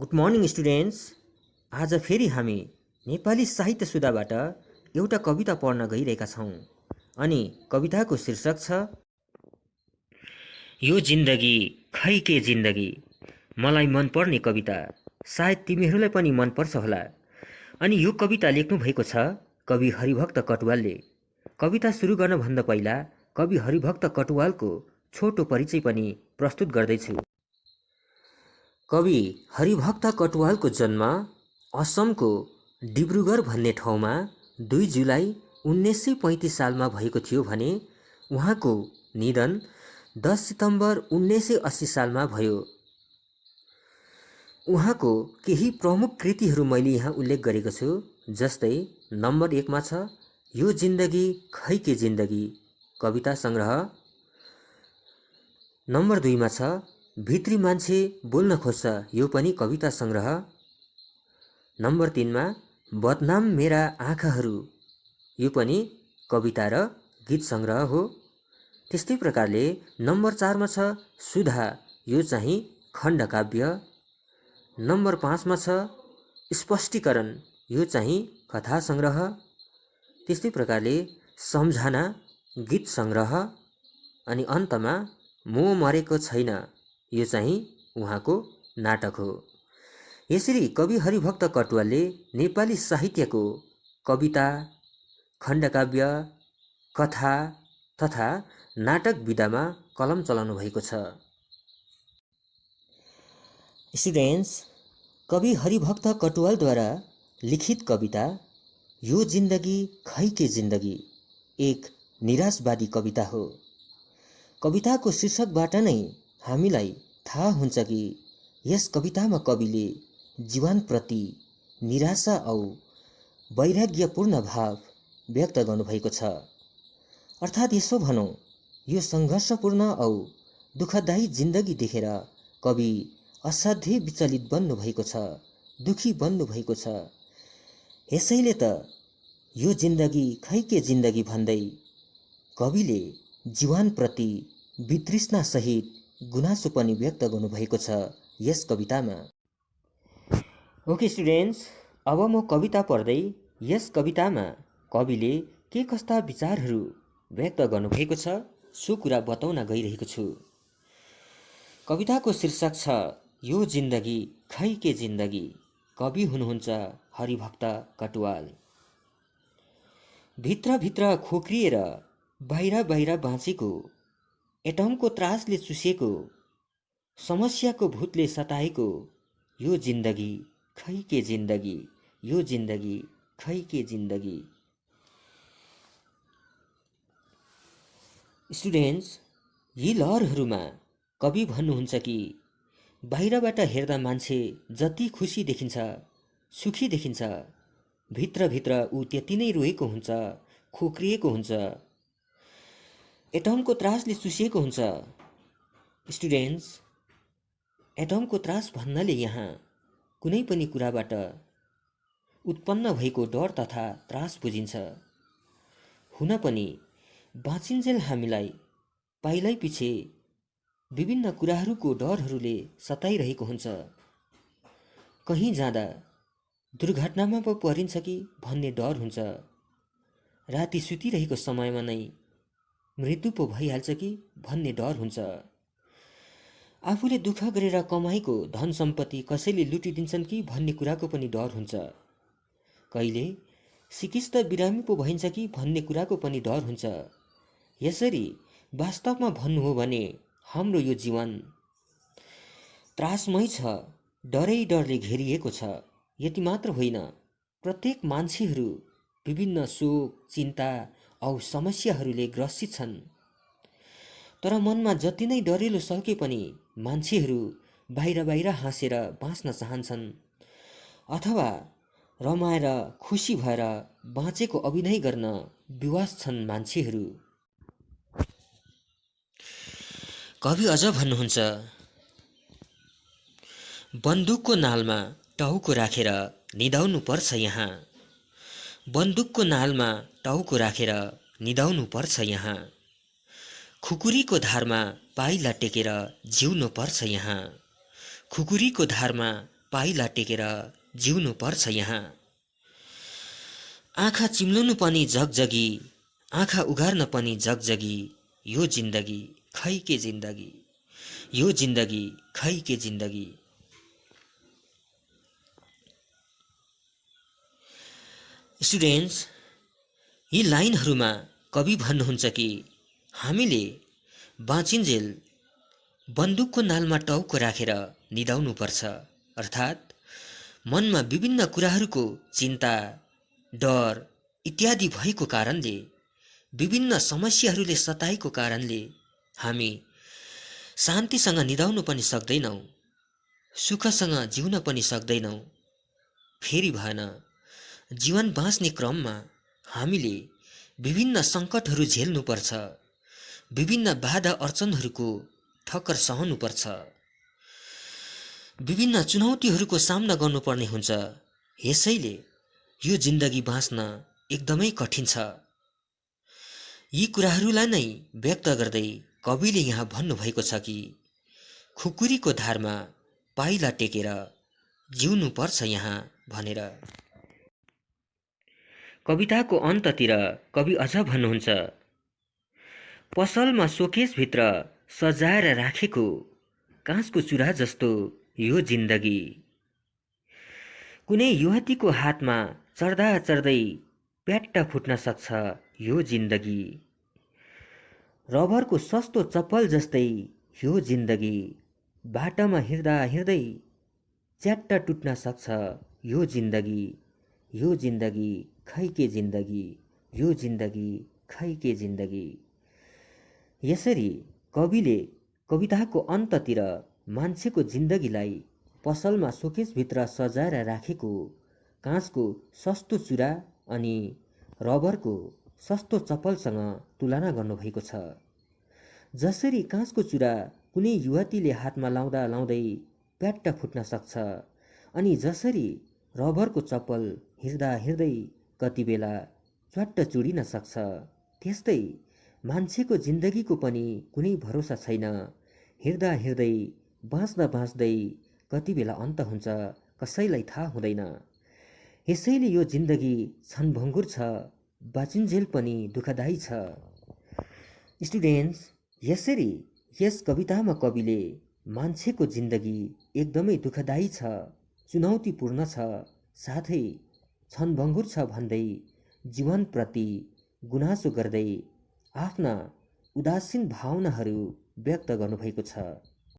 Good morning students. आज फेरि हामी नेपाली साहित्य सुधाबाट एउटा कविता पढ्न गइरहेका छौँ अनि कविताको शीर्षक छ यो जिन्दगी खै के जिन्दगी। मलाई मनपर्ने कविता, सायद तिमीहरूलाई पनि मनपर्छ होला। अनि यो कविता लेख्नु भएको छ कवि हरिभक्त कटुवालले। कविता सुरु गर्नभन्दा पहिला कवि हरिभक्त कटुवालको छोटो परिचय पनि प्रस्तुत गर्दैछु। कवि हरिभक्त कटुवालको जन्म असमको डिब्रुगढ भन्ने ठाउँमा 2 जुलाई 1935 सालमा भएको थियो भने उहाँको निधन 10 सितम्बर 1980 सालमा भयो। उहाँको केही प्रमुख कृतिहरू मैले यहाँ उल्लेख गरेको छु। जस्तै नम्बर 1 मा छ यो जिन्दगी खै के जिन्दगी कविता सङ्ग्रह। नम्बर 2 मा छ भित्री मान्छे बोल्न खोज्छ यो पनि कविता सङ्ग्रह। नम्बर 3 मा बदनाम मेरा आँखाहरू यो पनि कविता र गीत सङ्ग्रह हो। त्यस्तै प्रकारले नम्बर 4 मा छ सुधा यो चाहिँ खण्डकाव्य। नम्बर 5 मा छ स्पष्टीकरण यो चाहिँ कथा सङ्ग्रह। त्यस्तै प्रकारले सम्झना गीत सङ्ग्रह। अनि अन्तमा म मरेको छैन यो चाहिँ उहाँको नाटक हो। यसरी कवि हरिभक्त कटुवालले नेपाली साहित्यको कविता, खण्डकाव्य, कथा तथा नाटक विधामा कलम चलाउनु भएको छ। स्टुडेन्ट्स, कवि हरिभक्त कटुवालद्वारा लिखित कविता यो जिन्दगी खै के जिन्दगी एक निराशवादी कविता हो। कविताको शीर्षकबाट नै हामीलाई थाहा हुन्छ कि यस कवितामा कविले जीवनप्रति निराशा औ वैराग्यपूर्ण भाव व्यक्त गर्नुभएको छ। अर्थात् यसो भनौँ, यो सङ्घर्षपूर्ण औ दुःखदायी जिन्दगी देखेर कवि असाध्यै विचलित बन्नुभएको छ, दुखी बन्नुभएको छ। यसैले त यो जिन्दगी खै के जिन्दगी भन्दै कविले जीवनप्रति वितृष्णा सहित गुनासो पनि व्यक्त गर्नुभएको छ यस कवितामा। ओके स्टुडेन्ट्स, अब म कविता पढ्दै यस कवितामा कविले के कस्ता विचारहरू व्यक्त गर्नुभएको छ सो कुरा बताउन गइरहेको छु। कविताको शीर्षक छ यो जिन्दगी खै के जिन्दगी। कवि हुनुहुन्छ हरिभक्त कटुवाल। भित्र खोक्रिएर बाहिर बाँचेको, एटमको त्रासले चुसेको, समस्याको भूतले सताएको यो जिन्दगी खै के जिन्दगी, यो जिन्दगी खै के जिन्दगी। स्टुडेन्ट्स, यी लहरहरूमा कवि भन्नुहुन्छ कि बाहिरबाट हेर्दा मान्छे जति खुसी देखिन्छ, सुखी देखिन्छ, भित्र ऊ त्यति नै रोएको हुन्छ, खोक्रिएको हुन्छ, एटमको त्रासले चुसिएको हुन्छ। स्टुडेन्ट्स, एटमको त्रास भन्नाले यहाँ कुनै पनि कुराबाट उत्पन्न भएको डर तथा त्रास बुझिन्छ। हुन पनि बाँचिन्जेल हामीलाई पाइलै पछि विभिन्न कुराहरूको डरहरूले सताइरहेको हुन्छ। कहीँ जाँदा दुर्घटनामा पो परिन्छ कि भन्ने डर हुन्छ। राति सुतिरहेको समयमा नै मृत्यु पो भइहाल्छ कि भन्ने डर हुन्छ। आफूले दुःख गरेर कमाएको धन सम्पत्ति कसैले लुटिदिन्छन् कि भन्ने कुराको पनि डर हुन्छ। कहिले सिकिस्त बिरामी पो भइन्छ कि भन्ने कुराको पनि डर हुन्छ। यसरी वास्तवमा भन्नु हो भने हाम्रो यो जीवन त्रासमय छ, डरले घेरिएको छ। यति मात्र होइन, प्रत्येक मान्छेहरू विभिन्न शोक, चिन्ता औ समस्याहरूले ग्रसित छन्। तर मनमा जति नै डरेलो सल्के पनि मान्छेहरू बाहिर हाँसेर बाँच्न चाहन्छन् अथवा रमाएर खुसी भएर बाँचेको अभिनय गर्न विवश छन् मान्छेहरू। कवि अझ भन्नुहुन्छ, बन्दुकको नालमा टाउको राखेर निदाउनु पर्छ यहाँ, बन्दुकको नालमा टाउको राखेर निदाउनु पर्छ यहाँ, खुकुरीको धारमा पाइला टेकेर जिउनु पर्छ यहाँ, खुकुरीको धारमा पाइला टेकेर जिउनु पर्छ यहाँ। आँखा चिम्लनु पनि जगजगी, आँखा उघार्न पनि जगजगी, यो जिन्दगी खै के जिन्दगी, यो जिन्दगी खै के जिन्दगी। स्टुडेन्ट्स, यी लाइनहरूमा कवि भन्नुहुन्छ कि हामीले बाँचिन्जेल बन्दुकको नालमा टाउको राखेर निदाउनु पर्छ। अर्थात् मनमा विभिन्न कुराहरूको चिन्ता, डर इत्यादि भएको कारणले, विभिन्न समस्याहरूले सताएको कारणले हामी शान्तिसँग निदाउनु पनि सक्दैनौँ, सुखसँग जिउन पनि सक्दैनौँ। फेरि भएन, जीवन बाँच्ने क्रममा हामीले विभिन्न सङ्कटहरू झेल्नुपर्छ, विभिन्न बाधा अर्चनहरूको ठक्कर सहनुपर्छ, विभिन्न चुनौतीहरूको सामना गर्नुपर्ने हुन्छ। यसैले यो जिन्दगी बाँच्न एकदमै कठिन छ। यी कुराहरूलाई नै व्यक्त गर्दै कविले यहाँ भन्नुभएको छ कि खुकुरीको धारमा पाइला टेकेर जिउनु पर्छ यहाँ भनेर। कविताको अन्ततिर कवि अझ भन्नुहुन्छ, पसलमा सोकेसभित्र सजाएर राखेको काँचको चुरा जस्तो यो जिन्दगी। कुनै युवतीको हातमा चढ्दा चढ्दै प्याट्ट फुट्न सक्छ यो जिन्दगी। रबरको सस्तो चप्पल जस्तै यो जिन्दगी, बाटामा हिँड्दा हिँड्दै च्याट्ट टुट्न सक्छ यो जिन्दगी, यो जिन्दगी खै के जिन्दगी, यो जिन्दगी खै के जिन्दगी। यसरी कविले कविताको अन्ततिर मान्छेको जिन्दगीलाई पसलमा सोकेसभित्र सजाएर राखेको काँचको सस्तो चुरा अनि रबरको सस्तो चप्पलसँग तुलना गर्नुभएको छ। जसरी काँचको चुरा कुनै युवतीले हातमा लाउँदा लाउँदै प्याट्ट फुट्न सक्छ, अनि जसरी रबरको चप्पल हिँड्दा हिँड्दै कति बेला च्वाट्ट चुडिन सक्छ, त्यस्तै मान्छेको जिन्दगीको पनि कुनै भरोसा छैन। हिँड्दा हिँड्दै, बाँच्दा बाँच्दै कति बेला अन्त हुन्छ कसैलाई थाहा हुँदैन। यसैले यो जिन्दगी क्षणभङ्गुर छ, बाँचिन्जेल पनि दुःखदायी छ। स्टुडेन्ट्स, यसरी यस कवितामा कविले मान्छेको जिन्दगी एकदमै दुःखदायी छ, चुनौतीपूर्ण छ, साथै क्षणभङ्गुर छ भन्दै जीवनप्रति गुनासो गर्दै आफ्ना उदासीन भावनाहरू व्यक्त गर्नुभएको छ।